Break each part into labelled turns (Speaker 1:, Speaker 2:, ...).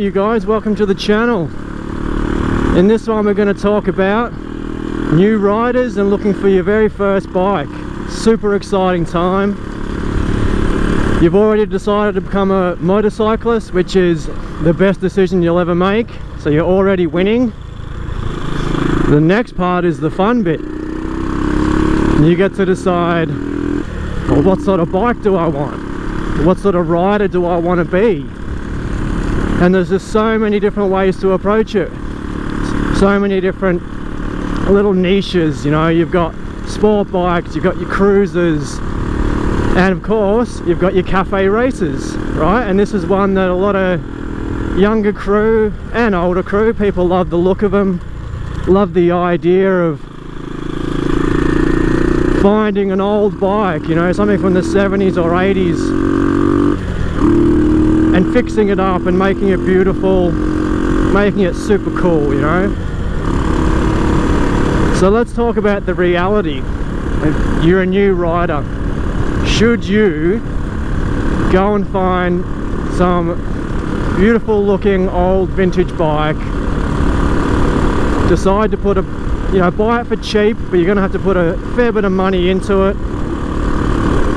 Speaker 1: you guys, welcome to the channel. In this one we're going to talk about new riders and looking for your very first bike. Super exciting time. You've already decided to become a motorcyclist, which is the best decision you'll ever make, so you're already winning. The next part is the fun bit. You get to decide, well, what sort of bike do I want? What sort of rider do I want to be? And there's just so many different ways to approach it. So many different little niches, you know. You've got sport bikes, you've got your cruisers, and of course you've got your cafe races, right? And this is one that a lot of younger crew and older crew, people love the look of them, love the idea of finding an old bike, you know, something from the 70s or 80s, and fixing it up and making it beautiful, making it super cool, you know. So let's talk about the reality. If you're a new rider, should you go and find some beautiful looking old vintage bike, decide to put a, you know, buy it for cheap, but you're going to have to put a fair bit of money into it?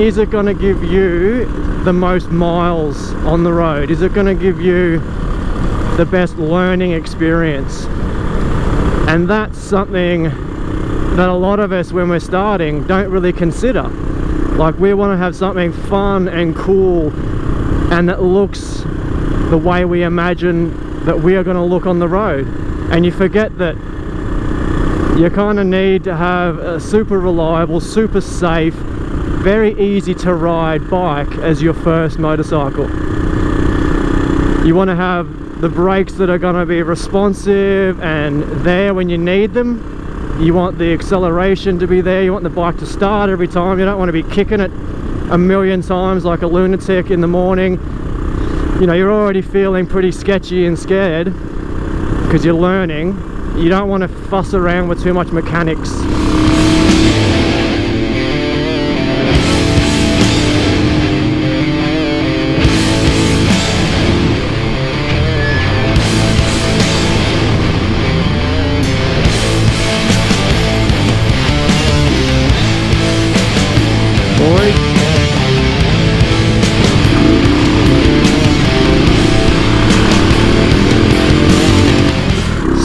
Speaker 1: Is it going to give you the most miles on the road? Is it going to give you the best learning experience? And that's something that a lot of us, when we're starting, don't really consider. Like, we want to have something fun and cool and that looks the way we imagine that we are going to look on the road, and you forget that you kind of need to have a super reliable, super safe, very easy to ride bike as your first motorcycle. You want to have the brakes that are going to be responsive and there when you need them. You want the acceleration to be there. You want the bike to start every time. You don't want to be kicking it a million times like a lunatic in the morning. You know, you're already feeling pretty sketchy and scared because you're learning. You don't want to fuss around with too much mechanics.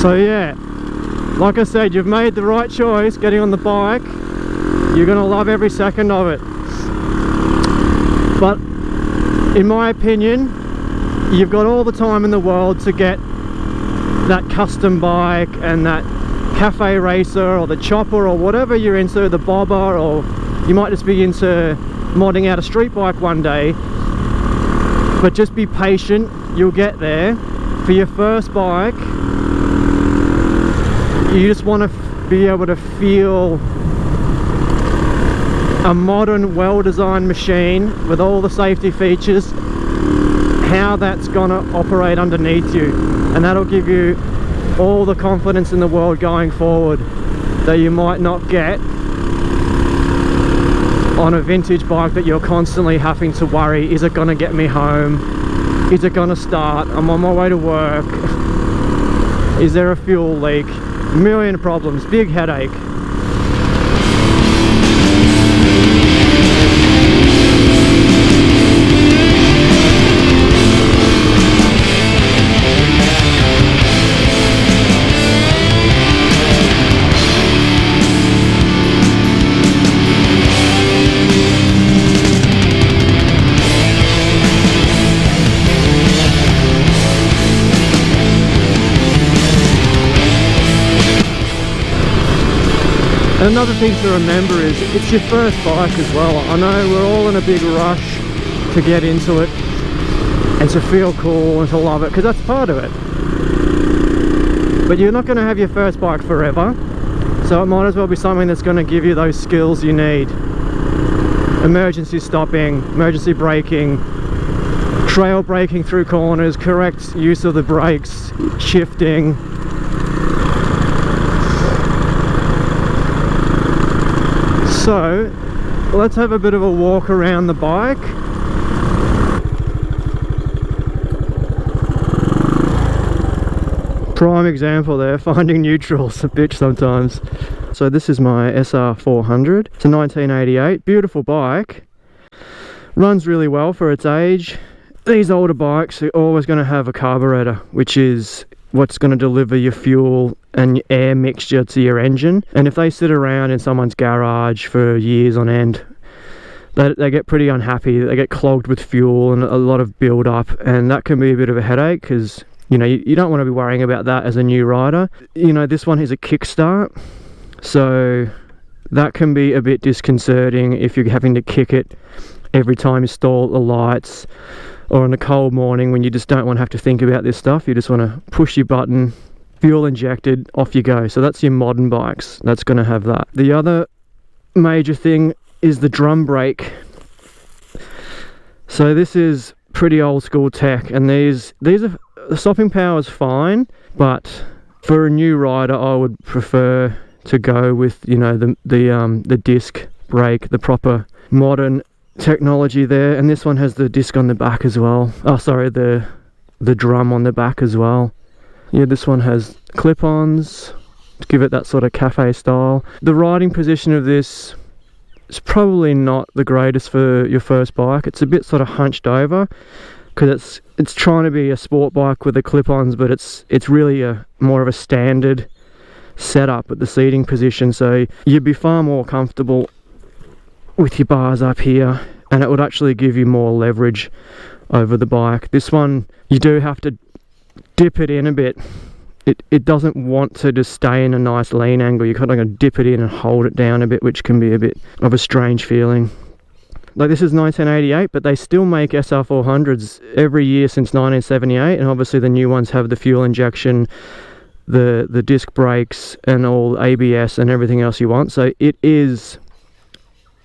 Speaker 1: So yeah, like I said, you've made the right choice getting on the bike. You're gonna love every second of it. But in my opinion, you've got all the time in the world to get that custom bike and that cafe racer or the chopper or whatever you're into, the bobber, or you might just be into modding out a street bike one day. But just be patient, you'll get there. For your first bike, you just want to be able to feel a modern, well-designed machine with all the safety features, how that's gonna operate underneath you, and that'll give you all the confidence in the world going forward that you might not get on a vintage bike that you're constantly having to worry, is it gonna get me home? Is it gonna start? I'm on my way to work. Is there a fuel leak? Million problems, big headache. Another thing to remember is it's your first bike as well. I know we're all in a big rush to get into it and to feel cool and to love it, because that's part of it. But you're not going to have your first bike forever, so it might as well be something that's going to give you those skills you need. Emergency stopping, emergency braking, trail braking through corners, correct use of the brakes, shifting. So let's have a bit of a walk around the bike. Prime example there, finding neutral's a bitch sometimes. So this is my SR400. It's a 1988, beautiful bike. Runs really well for its age. These older bikes are always going to have a carburetor, which is what's going to deliver your fuel and your air mixture to your engine. And if they sit around in someone's garage for years on end, they get pretty unhappy. They get clogged with fuel and a lot of build up, and that can be a bit of a headache because you know you don't want to be worrying about that as a new rider. You know, this one is a kickstart, so that can be a bit disconcerting if you're having to kick it every time you stall the lights, or on a cold morning when you just don't want to have to think about this stuff. You just want to push your button, fuel injected, off you go. So that's your modern bikes, that's going to have that. The other major thing is the drum brake. So this is pretty old school tech, and these are, the stopping power is fine, but for a new rider I would prefer to go with, you know, the disc brake, the proper modern technology there. And this one has the disc on the back as well. Oh sorry, the drum on the back as well. Yeah, this one has clip-ons to give it that sort of cafe style. The riding position of this is probably not the greatest for your first bike. It's a bit sort of hunched over because it's trying to be a sport bike with the clip-ons, but it's really a more of a standard setup at the seating position, so you'd be far more comfortable with your bars up here, and it would actually give you more leverage over the bike. This one, you do have to dip it in a bit. It doesn't want to just stay in a nice lean angle. You're kind of going to dip it in and hold it down a bit, which can be a bit of a strange feeling. Like, this is 1988, but they still make SR400s every year since 1978, and obviously the new ones have the fuel injection, the disc brakes, and all ABS and everything else you want. So it is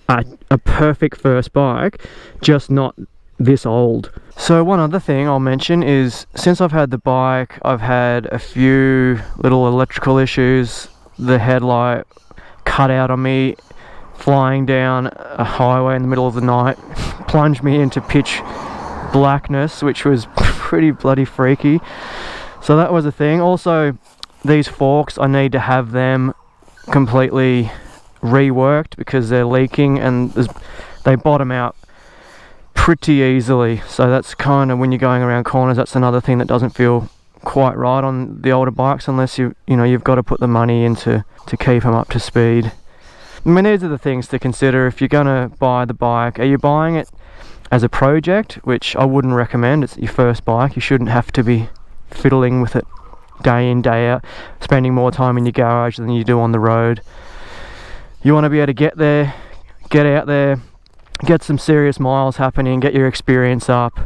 Speaker 1: a perfect first bike, just not this old. So one other thing I'll mention is, since I've had the bike, I've had a few little electrical issues. The headlight cut out on me flying down a highway in the middle of the night, plunged me into pitch blackness, which was pretty bloody freaky. So that was a thing. Also, these forks, I need to have them completely reworked because they're leaking, and they bottom out pretty easily. So that's kind of, when you're going around corners, that's another thing that doesn't feel quite right on the older bikes, unless you've got to put the money into to keep them up to speed. I mean, these are the things to consider if you're gonna buy the bike. Are you buying it as a project, which I wouldn't recommend? It's your first bike. You shouldn't have to be fiddling with it day in, day out, spending more time in your garage than you do on the road. You want to be able to get there, get out there, get some serious miles happening, get your experience up,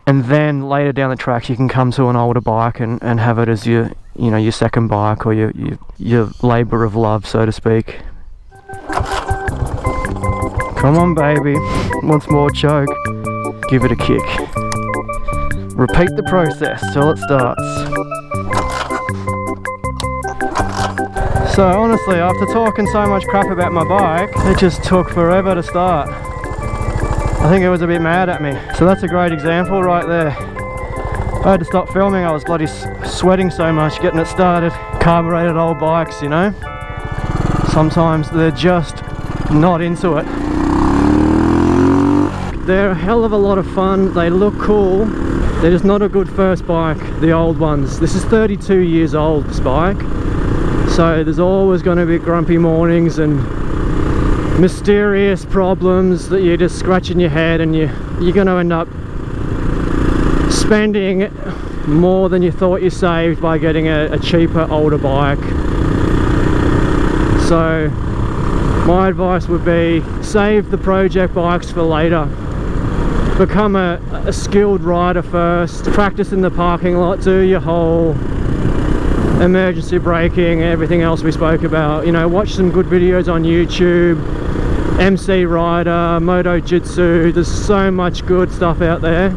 Speaker 1: and then later down the tracks you can come to an older bike and have it as your second bike, or your labour of love, so to speak. Come on baby, once more choke, give it a kick. Repeat the process till it starts. So honestly, after talking so much crap about my bike, it just took forever to start. I think it was a bit mad at me. So that's a great example right there. I had to stop filming, I was bloody sweating so much getting it started. Carbureted old bikes, you know, sometimes they're just not into it. They're a hell of a lot of fun, they look cool, they're just not a good first bike, the old ones. This is 32 years old, this bike, so there's always going to be grumpy mornings and mysterious problems that you're just scratching your head, and you're going to end up spending more than you thought you saved by getting a cheaper, older bike. So my advice would be, save the project bikes for later. Become a skilled rider first. Practice in the parking lot, do your whole emergency braking, everything else we spoke about. You know, watch some good videos on YouTube, MC Rider, Moto Jitsu, there's so much good stuff out there.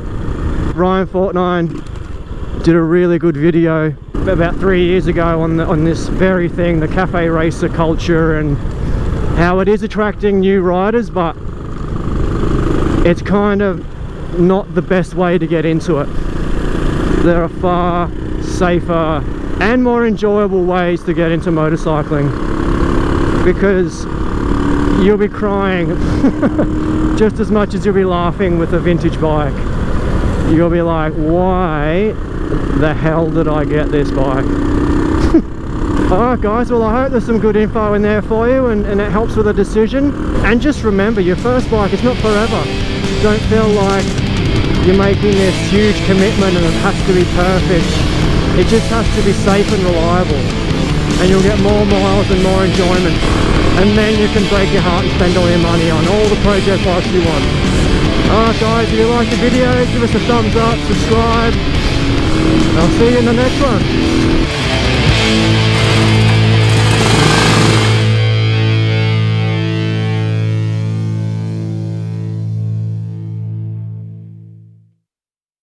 Speaker 1: Ryan Fortnine did a really good video about 3 years ago on this very thing, the cafe racer culture, and how it is attracting new riders, but it's kind of not the best way to get into it. There are far safer and more enjoyable ways to get into motorcycling, because you'll be crying just as much as you'll be laughing with a vintage bike. You'll be like, why the hell did I get this bike? Alright guys, well I hope there's some good info in there for you, and it helps with a decision. And just remember, your first bike is not forever. Don't feel like you're making this huge commitment and it has to be perfect. It just has to be safe and reliable, and you'll get more miles and more enjoyment, and then you can break your heart and spend all your money on all the project bikes you want. Alright guys, if you like the video, give us a thumbs up, subscribe. I'll see you in the next one.